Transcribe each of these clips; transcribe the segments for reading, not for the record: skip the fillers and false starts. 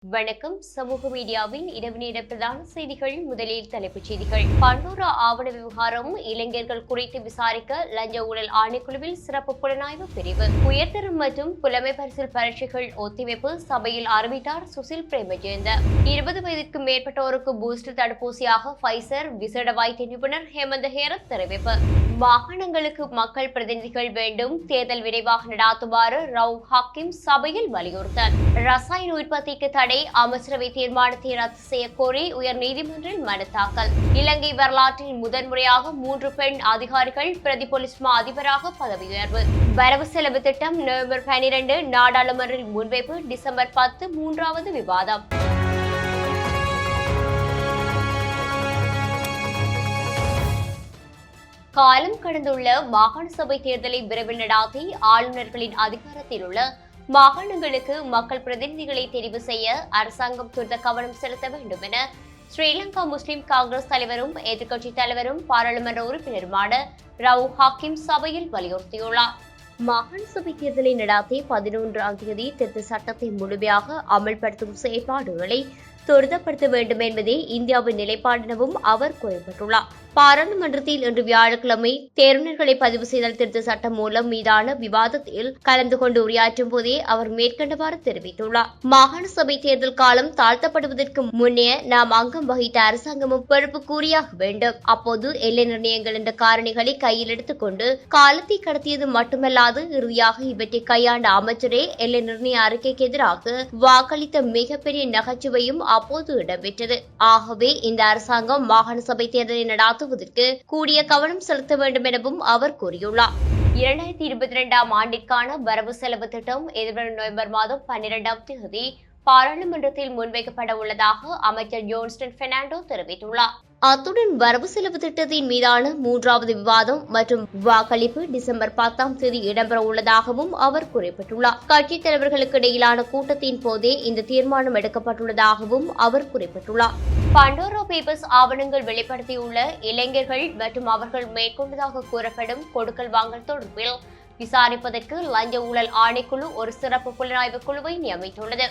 வணக்கம். சமூக மீடியாவின் இரவு நேர பிரதான செய்திகள். முதலில் தலைப்புச் செய்திகள். பண்டோரா ஆவண விவகாரம் இளைஞர்கள் குறித்து விசாரிக்க லஞ்ச ஊழல் ஆணைக்குழுவில் சிறப்பு புலனாய்வு பிரிவு. உயர்தரம் மற்றும் புலமை பரிசில் பரீட்சைகள் ஒத்திவைப்பு சபையில் அறிவித்தார் சுசில் பிரேமஜயந்த. 20 வயதிற்கு மேற்பட்டோருக்கு பூஸ்டர் தடுப்பூசியாக பைசர் விசேட வைத்திய நிபுணர் ஹேமந்த ஹேரத் தெரிவிப்பு. மாகாணங்களுக்கு மக்கள் பிரதிநிதிகள் வேண்டும், தேர்தல் விரைவாக நடாத்துமாறு ரவுப் ஹக்கீம் சபையில் வலியுறுத்தல். ரசாயன உற்பத்திக்கு தடை, அமைச்சரவை தீர்மானத்தை ரத்து செய்ய கோரி உயர் நீதிமன்றில் மனு தாக்கல். இலங்கை வரலாற்றில் முதன்முறையாக 3 பெண் அதிகாரிகள் பிரதி போலீஸ் மா அதிபராக பதவி உயர்வு. வரவு செலவு திட்டம் நவம்பர் 12 நாடாளுமன்றில் முன்வைப்பு. டிசம்பர் 10 மூன்றாவது விவாதம். காலம் கடந்துள்ள மாகாண சபை தேர்தலை விரைவில் நடாத்தி ஆளுநர்களின் அதிகாரத்தில் உள்ள மாகாணங்களுக்கு மக்கள் பிரதிநிதிகளை தெரிவு செய்ய அரசாங்கம் துரித கவனம் செலுத்த வேண்டும் என ஸ்ரீலங்கா முஸ்லிம் காங்கிரஸ் தலைவரும் எதிர்க்கட்சித் தலைவரும் பாராளுமன்ற உறுப்பினருமான ரவுப் ஹக்கீம் சபையில் வலியுறுத்தியுள்ளார். மாகாண சபை தேர்தலை நடாத்தி 11ஆம் தேதி திருத்த சட்டத்தை முழுமையாக அமல்படுத்தும் செயற்பாடுகளை துரிதப்படுத்த வேண்டும் என்பதே இந்தியாவின் நிலைப்பாடு எனவும் அவர் குறிப்பிட்டுள்ளார். பாராளுமன்றத்தில் இன்று வியாழக்கிழமை தேர்தல்களை பதிவு செய்தல் திருத்த சட்டம் மூலம் மீதான விவாதத்தில் கலந்து கொண்டு உரையாற்றும் போதே அவர் மேற்கண்டவாறு தெரிவித்துள்ளார். மாகாண சபை தேர்தல் காலம் தாழ்த்தப்படுவதற்கு முன்னே நாம் அங்கம் வகித்த அரசாங்கமும் பொறுப்பு கூறியாக வேண்டும். அப்போது எல்லை நிர்ணயங்கள் என்ற காரணிகளை கையில் எடுத்துக் கொண்டு காலத்தை கடத்தியது மட்டுமல்லாது இறுதியாக இவற்றை கையாண்ட அமைச்சரே எல்லை நிர்ணய அறிக்கைக்கு எதிராக வாக்களித்த மிகப்பெரிய நகைச்சுவையும் அப்போது இடம்பெற்றது. ஆகவே இந்த அரசாங்கம் மாகாண சபை தேர்தலை நடாத்துவதற்கு கூடிய கவனம் செலுத்த வேண்டும் எனவும் அவர் கூறியுள்ளார். 2022ஆம் ஆண்டிற்கான வரவு செலவு திட்டம் எதிர்வரும் நவம்பர் மாதம் 12ஆம் தேதி பாராளுமன்றத்தில் முன்வைக்கப்பட உள்ளதாக அமைச்சர் ஜோன்ஸ்டன் பெர்னாண்டோ தெரிவித்துள்ளார். அத்துடன் வரவு செலவு திட்டத்தின் மீதான 3வது விவாதம் மற்றும் வாக்களிப்பு டிசம்பர் 10ஆம் தேதி இடம்பெற உள்ளதாகவும் அவர் குறிப்பிட்டுள்ளார். கட்சித் தலைவர்களுக்கு இடையிலான கூட்டத்தின் போதே இந்த தீர்மானம் எடுக்கப்பட்டுள்ளதாகவும் அவர் குறிப்பிட்டுள்ளார். பண்டோரா பேப்பர்ஸ் ஆவணங்கள் வெளிப்படுத்தியுள்ள இளைஞர்கள் மற்றும் அவர்கள் மேற்கொண்டதாக கூறப்படும் கொடுக்கல் வாங்கல் தொடர்பில் விசாரிப்பதற்கு லஞ்ச ஊழல் ஆணைக்குழு ஒரு சிறப்பு புலனாய்வு குழுவை நியமித்துள்ளது.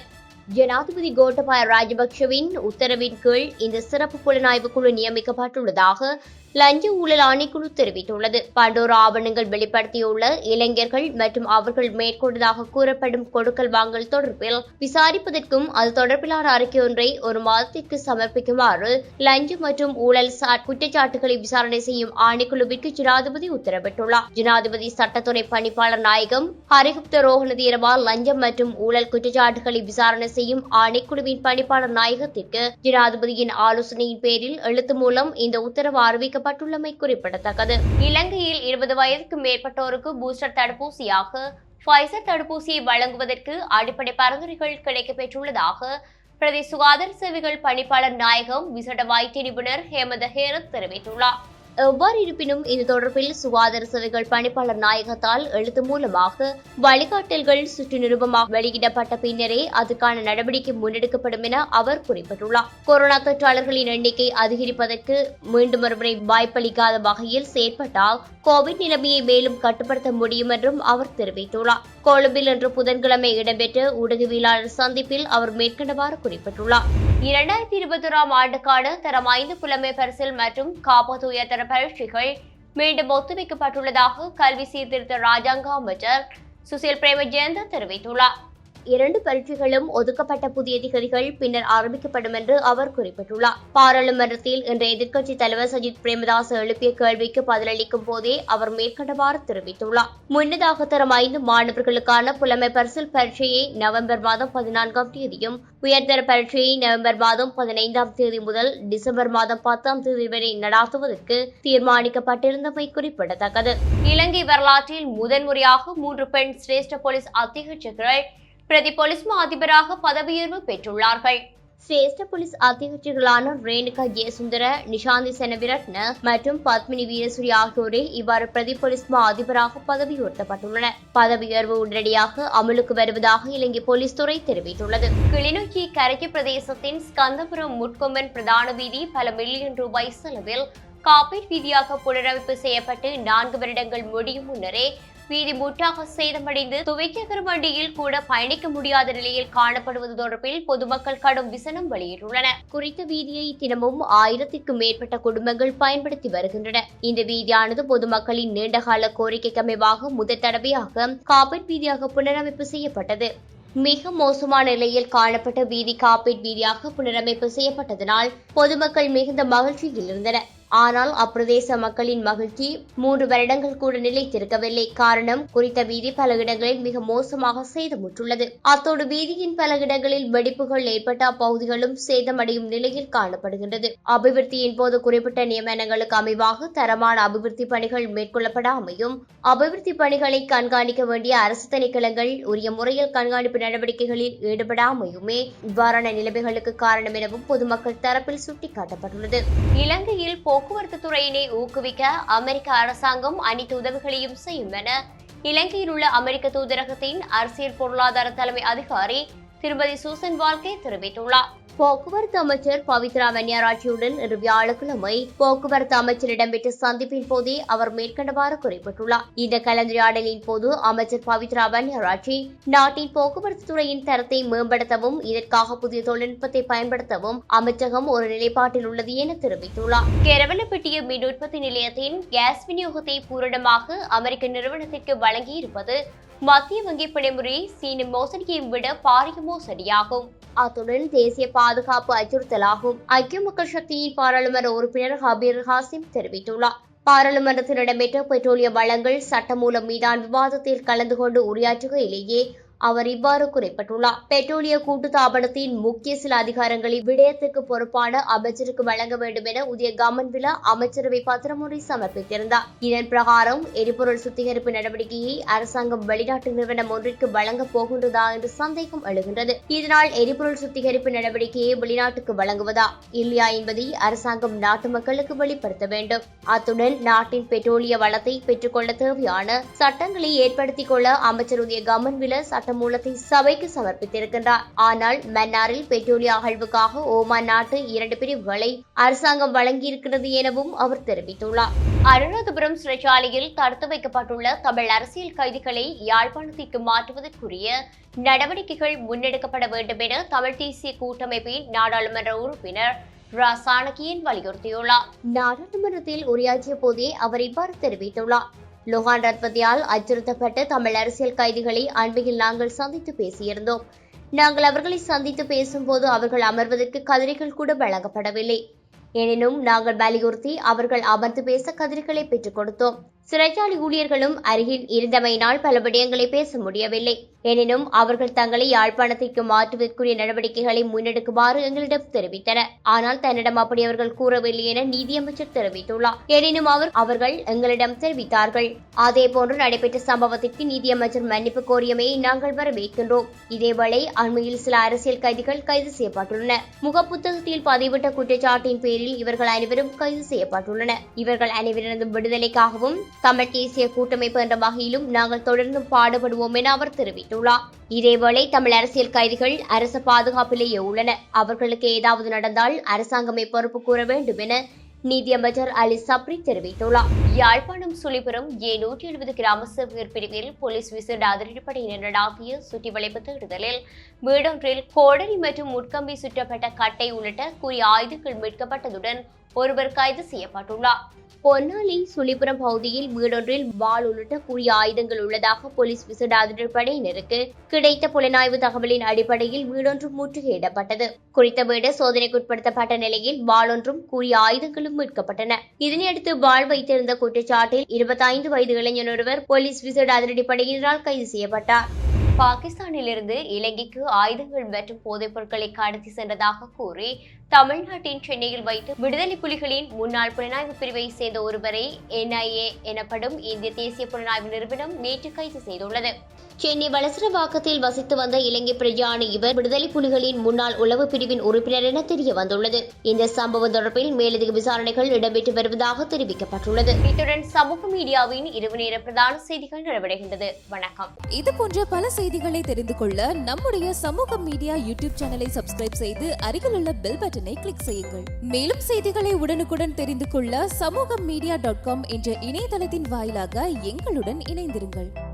ஜனாதிபதி கோட்டபாய ராஜபக்சவின் உத்தரவின் கீழ் இந்த சிறப்பு புலனாய்வு குழு நியமிக்கப்பட்டுள்ளதாக லஞ்ச ஊழல் ஆணைக்குழு தெரிவித்துள்ளது. பண்டோரா ஆவணங்கள் வெளிப்படுத்தியுள்ள இளைஞர்கள் மற்றும் அவர்கள் மேற்கொண்டதாக கூறப்படும் கொடுக்கல் வாங்கல் தொடர்பில் விசாரிப்பதற்கும் அது தொடர்பிலான அறிக்கை ஒன்றை ஒரு மாதத்திற்கு சமர்ப்பிக்குமாறு லஞ்ச மற்றும் ஊழல் குற்றச்சாட்டுகளை விசாரணை செய்யும் ஆணைக்குழுவிற்கு ஜனாதிபதி உத்தரவிட்டுள்ளார். ஜனாதிபதி சட்டத்துறை பணிப்பாளர் நாயகம் ஹரிகுப்த ரோஹணதீரவால் லஞ்சம் மற்றும் ஊழல் குற்றச்சாட்டுகளை விசாரணை செய்யும் ஆணைக்குழுவின் பணிப்பாளர் நாயகத்திற்கு ஜனாதிபதியின் ஆலோசனையின் பேரில் எழுத்து மூலம் இந்த உத்தரவு அறிவிக்கப்பட்டுள்ளமை குறிப்பிடத்தக்கது. இலங்கையில் 20 வயதுக்கு மேற்பட்டோருக்கு பூஸ்டர் தடுப்பூசியாக பைசர் தடுப்பூசியை வழங்குவதற்கு அடிப்படை பரிந்துரைகள் கிடைக்கப்பெற்றுள்ளதாக பிரதி சுகாதார சேவைகள் பணிப்பாளர் நாயகம் விசேட வைத்திய நிபுணர் ஹேமந்த ஹேரத் தெரிவித்துள்ளார். எவ்வாறு இருப்பினும் இது தொடர்பில் சுகாதார சேவைகள் பணிப்பாளர் நாயகத்தால் எழுத்து மூலமாக வழிகாட்டல்கள் சுற்று நிருபமாக வெளியிடப்பட்ட பின்னரே அதுக்கான நடவடிக்கை முன்னெடுக்கப்படும் என அவர் குறிப்பிட்டுள்ளார். கொரோனா தொற்றாளர்களின் எண்ணிக்கை அதிகரிப்பதற்கு மீண்டும் ஒருமுறை வாய்ப்பளிக்காத வகையில் செயற்பட்டால் கோவிட் நிலைமையை மேலும் கட்டுப்படுத்த முடியும் என்றும் அவர் தெரிவித்துள்ளார். கொழும்பில் இன்று புதன்கிழமை இடம்பெற்ற ஊடகவியலாளர் சந்திப்பில் அவர் மேற்கண்டவாறு குறிப்பிட்டுள்ளார். 2021ஆம் ஆண்டுக்கான தரம் 5 புலமை பரிசில் மற்றும் காப்போது உயர்தர பரீட்சைகள் மீண்டும் ஒத்திவைக்கப்பட்டுள்ளதாக கல்வி சீர்திருத்த ராஜாங்க அமைச்சர் சுசில் பிரேமஜயந்த தெரிவித்துள்ளார். 2 பரீட்சைகளும் ஒதுக்கப்பட்ட புதிய திகதிகள் பின்னர் ஆரம்பிக்கப்படும் என்று அவர் குறிப்பிட்டுள்ளார். பாராளுமன்றத்தில் இன்று எதிர்க்கட்சித் தலைவர் சஜித் பிரேமதாஸ் எழுப்பிய கேள்விக்கு பதிலளிக்கும் போதே அவர் மேற்கண்டவாறு தெரிவித்துள்ளார். முன்னதாக தரம் 5 மாணவர்களுக்கான புலமை பரிசில் பரீட்சையை நவம்பர் மாதம் 14ஆம் தேதியும் உயர்தர பரீட்சையை நவம்பர் மாதம் 15ஆம் தேதி முதல் டிசம்பர் மாதம் 10ஆம் தேதி வரை நடாத்துவதற்கு தீர்மானிக்கப்பட்டிருந்தமை குறிப்பிடத்தக்கது. இலங்கை வரலாற்றில் முதன்முறையாக 3 பெண் சிரேஷ்ட போலீஸ் அத்தியட்சகர்கள் பிரதி போலீஸ் மா அதிபராக பதவியுயர்வு பெற்றுள்ளார்கள். சிரேஷ்ட போலீஸ் அத்தியட்சகர்களான ரேணுகா ஜெயசுந்தர, நிஷாந்தி செனவிரட்ன மற்றும் பத்மினி வீரசூரி ஆகியோரே இவ்வாறு பிரதி போலீஸ் மா அதிபராக பதவி உயர்த்தப்பட்டுள்ளனர். பதவி உயர்வு உடனடியாக அமலுக்கு வருவதாக இலங்கை போலீஸ் துறை தெரிவித்துள்ளது. கிளிநொச்சி கரைச்சி பிரதேசத்தின் ஸ்கந்தபுரம் முட்கொம்பன் பிரதான வீதி பல மில்லியன் ரூபாய் செலவில் காப்பீட் வீதியாக புனரமைப்பு செய்யப்பட்டு 4 வருடங்கள் முடியும் முன்னரே வீதி முற்றாக சேதமடைந்து துவைச்சக்கர வண்டியில் கூட பயணிக்க முடியாத நிலையில் காணப்படுவது தொடர்பில் பொதுமக்கள் கடும் விசனம் வெளியிட்டுள்ளனர். குறித்த வீதியை தினமும் 1000க்கும் மேற்பட்ட குடும்பங்கள் பயன்படுத்தி வருகின்றன. இந்த வீதியானது பொதுமக்களின் நீண்டகால கோரிக்கைக்கு அமைவாக முதல் தடவையாக கார்பெட் வீதியாக புனரமைப்பு செய்யப்பட்டது. மிக மோசமான நிலையில் காணப்பட்ட வீதி கார்பெட் வீதியாக புனரமைப்பு செய்யப்பட்டதனால் பொதுமக்கள் மிகுந்த மகிழ்ச்சியில் இருந்தனர். ஆனால் அப்பிரதேச மக்களின் மகிழ்ச்சி 3 வருடங்கள் கூட நிலைத்திருக்கவில்லை. காரணம், குறித்த வீதி பல இடங்களில் மிக மோசமாக சேதமுற்றுள்ளது. அத்தோடு வீதியின் பல இடங்களில் வெடிப்புகள் ஏற்பட்ட அப்பகுதிகளும் சேதமடையும் நிலையில் காணப்படுகின்றது. அபிவிருத்தியின் போது குறிப்பிட்ட நியமனங்களுக்கு அமைவாக தரமான அபிவிருத்தி பணிகள் மேற்கொள்ளப்படாமையும், அபிவிருத்தி பணிகளை கண்காணிக்க வேண்டிய அரசு திணைக்களங்கள் உரிய முறையில் கண்காணிப்பு நடவடிக்கைகளில் ஈடுபடாமையுமே இவ்வாறான நிலைமைகளுக்கு காரணம் எனவும் பொதுமக்கள் தரப்பில் சுட்டிக்காட்டப்பட்டுள்ளது. இலங்கையில் போக்குவரத்து துறையினை ஊக்குவிக்க அமெரிக்க அரசாங்கம் அனைத்து உதவிகளையும் செய்யும் என இலங்கையில் உள்ள அமெரிக்க தூதரகத்தின் அரசியல் பொருளாதார தலைமை அதிகாரி திருமதி சூசன் வால்கே தெரிவித்துள்ளார். போக்குவரத்து அமைச்சர் பவித்ரா வன்னியாராட்சியுடன் இன்று வியாழக்கிழமை போக்குவரத்து அமைச்சர் இடம்பெற்ற சந்திப்பின் போதே அவர் மேற்கண்டவாறு குறிப்பிட்டுள்ளார். இந்த கலந்துரையாடலின் போது அமைச்சர் பவித்ரா வன்னியாராட்சி நாட்டின் போக்குவரத்து துறையின் தரத்தை மேம்படுத்தவும் இதற்காக புதிய தொழில்நுட்பத்தை பயன்படுத்தவும் அமைச்சகம் ஒரு நிலைப்பாட்டில் உள்ளது என தெரிவித்துள்ளார். கெரவலப்பட்டிய மின் உற்பத்தி நிலையத்தின் கேஸ் விநியோகத்தை பூரணமாக அமெரிக்க நிறுவனத்திற்கு வழங்கியிருப்பது மத்திய வங்கி பிணைமுறை சீன மோசடியை விட பாரிய மோசடியாகும். அத்துடன் தேசிய பாதுகாப்பு அச்சுறுத்தலாகும். ஐக்கிய மக்கள் சக்தியின் பாராளுமன்ற உறுப்பினர் ஹபீர் ஹாசிம் தெரிவித்துள்ளார். பாராளுமன்றத்தில் இடம்பெற்ற பெட்ரோலிய வளங்கள் சட்டமூலம் மீதான விவாதத்தில் கலந்து கொண்டு உரையாற்றுகையிலேயே அவர் இவ்வாறு குறிப்பிட்டுள்ளார். பெட்ரோலிய கூட்டுத்தாபனத்தின் முக்கிய சில அதிகாரங்களை விடயத்துக்கு பொறுப்பான அமைச்சருக்கு வழங்க வேண்டும் என உதய கமன்பில அமைச்சரவை பத்திரம் ஒன்றை சமர்ப்பித்திருந்தார். இதன் பிரகாரம் எரிபொருள் சுத்திகரிப்பு நடவடிக்கையை அரசாங்கம் வெளிநாட்டு நிறுவனம் ஒன்றிற்கு வழங்கப் போகின்றதா என்று சந்தேகம் எழுகின்றது. இதனால் எரிபொருள் சுத்திகரிப்பு நடவடிக்கையை வெளிநாட்டுக்கு வழங்குவதா இல்லையா என்பதை அரசாங்கம் நாட்டு மக்களுக்கு வெளிப்படுத்த வேண்டும். அத்துடன் நாட்டின் பெட்ரோலிய வளத்தை பெற்றுக்கொள்ள தேவையான சட்டங்களை ஏற்படுத்திக் கொள்ள அமைச்சர் உதய கமன்பில மூலத்தை சபைக்கு சமர்ப்பித்திருக்கின்றார். ஆனால் மன்னாரில் பெட்ரோலிய அகழ்வுக்காக ஓமான் நாட்டு 2 பிரிவுகளை அரசாங்கம் வழங்கியிருக்கிறது எனவும் அவர் தெரிவித்துள்ளார். அனுராதபுரம் சிறைச்சாலையில் தடுத்து வைக்கப்பட்டுள்ள தமிழ் அரசியல் கைதிகளை யாழ்ப்பாணத்திற்கு மாற்றுவதற்குரிய நடவடிக்கைகள் முன்னெடுக்கப்பட வேண்டும் என தமிழ் தேசிய கூட்டமைப்பின் நாடாளுமன்ற உறுப்பினர் ரா சாணக்கியன் வலியுறுத்தியுள்ளார். நாடாளுமன்றத்தில் உரையாற்றிய போதே அவர் இவ்வாறு தெரிவித்துள்ளார். லோகான் ரத்வதியால் அச்சுறுத்தப்பட்ட தமிழ் அரசியல் கைதிகளை அண்மையில் நாங்கள் சந்தித்து பேசியிருந்தோம். நாங்கள் அவர்களை சந்தித்து பேசும்போது அவர்கள் அமர்வதற்கு கதிரைகள் கூட வழங்கப்படவில்லை. எனினும் நாங்கள் வலியுறுத்தி அவர்கள் அமர்ந்து பேச கதிரைகளை பெற்றுக் கொடுத்தோம். சிறைச்சாலை ஊழியர்களும் அருகில் இருந்தமையினால் பல விடயங்களை பேச முடியவில்லை. எனினும் அவர்கள் தங்களை யாழ்ப்பாணத்திற்கு மாற்றுவதற்குரிய நடவடிக்கைகளை முன்னெடுக்குமாறு எங்களிடம் தெரிவித்தனர். ஆனால் தன்னிடம் அப்படி அவர்கள் கூறவில்லை என நீதியமைச்சர் தெரிவித்துள்ளார். எனினும் அவர்கள் எங்களிடம் தெரிவித்தார்கள். அதேபோன்று நடைபெற்ற சம்பவத்திற்கு நீதியமைச்சர் மன்னிப்பு கோரியமையை நாங்கள் வரவேற்கின்றோம். இதேவேளை அண்மையில் சில அரசியல் கைதிகள் கைது செய்யப்பட்டுள்ளனர். முகப்புத்தகத்தில் பதிவிட்ட குற்றச்சாட்டின் பேரில் இவர்கள் அனைவரும் கைது செய்யப்பட்டுள்ளனர். இவர்கள் அனைவரதும் விடுதலைக்காகவும் தமிழ் தேசிய கூட்டமைப்பு என்ற வகையிலும் நாங்கள் தொடர்ந்து பாடுபடுவோம் என அவர் தெரிவித்துள்ளார். இதேவேளை தமிழ் அரசியல் கைதிகள் அரசு பாதுகாப்பிலேயே உள்ளனர். அவர்களுக்கு ஏதாவது நடந்தால் அரசாங்கமே பொறுப்பு கூற வேண்டும் என நீதியமைச்சர் அலி சப்ரி தெரிவித்துள்ளார். யாழ்ப்பாணம் சுழிபுரம் A170 கிராம சேவகர் பிரிவில் போலீஸ் விசேட அதிரடிப்படையினர் நடாத்திய சுற்றி வளைப்பு தேடுதலில் வீடொன்றில் கோடரி மற்றும் முட்கம்பி சுற்றப்பட்ட கட்டை உள்ளிட்ட கூறிய ஆயுதங்கள் மீட்கப்பட்டதுடன் ஒருவர் கைது செய்யப்பட்டுள்ளார். பொன்னாலி சுழிபுரம் பகுதியில் வீடொன்றில் வாள் உள்ளிட்ட கூறிய ஆயுதங்கள் உள்ளதாக போலீஸ் விசேட அதிரடிப்படையினருக்கு கிடைத்த புலனாய்வு தகவலின் அடிப்படையில் வீடொன்று முற்றுகையிடப்பட்டது. குறித்த வீடு சோதனைக்குட்படுத்தப்பட்ட நிலையில் வாளொன்றும் கூறிய ஆயுதங்களும் மீட்கப்பட்டன. இதனையடுத்து வாள் வைத்திருந்த குற்றச்சாட்டில் 25 வயது இளைஞர் ஒருவர் போலீஸ் விசேட அதிரடிப்படையினரால் கைது செய்யப்பட்டார். பாகிஸ்தானிலிருந்து இலங்கைக்கு ஆயுதங்கள் மற்றும் போதைப் பொருட்களை கடத்தி சென்றதாக கூறி தமிழ்நாட்டின் சென்னையில் வைத்து விடுதலை புலிகளின் முன்னாள் புலனாய்வு பிரிவை சேர்ந்த ஒருவரை NIA எனப்படும் இந்திய தேசிய புலனாய்வு நிறுவனம் நேற்று கைது செய்துள்ளது. சென்னை வளசரவாக்கத்தில் வசித்து வந்த இலங்கை பிரஜையான இவர் விடுதலை புலிகளின் முன்னாள் உளவு பிரிவின் உறுப்பினர் என தெரிய வந்துள்ளது. இந்த சம்பவம் தொடர்பில் மேலதிக விசாரணைகள் இடம்பெற்று வருவதாக தெரிவிக்கப்பட்டுள்ளது. இத்துடன் சமூக மீடியாவின் இரவு நேர பிரதான செய்திகள் நிறைவடைகின்றது. வணக்கம். இது போன்ற பல செய்திகளை தெரிந்து கொள்ள நம்முடைய சமூக மீடியா யூடியூப் சேனலை சப்ஸ்கிரைப் செய்து அருகிலுள்ள பெல் பட்டனை கிளிக் செய்யுங்கள். மேலும் செய்திகளை உடனுக்குடன் தெரிந்து கொள்ள சமூகமீடியா.com என்ற இணையதளத்தின் வாயிலாக எங்களுடன் இணைந்திருங்கள்.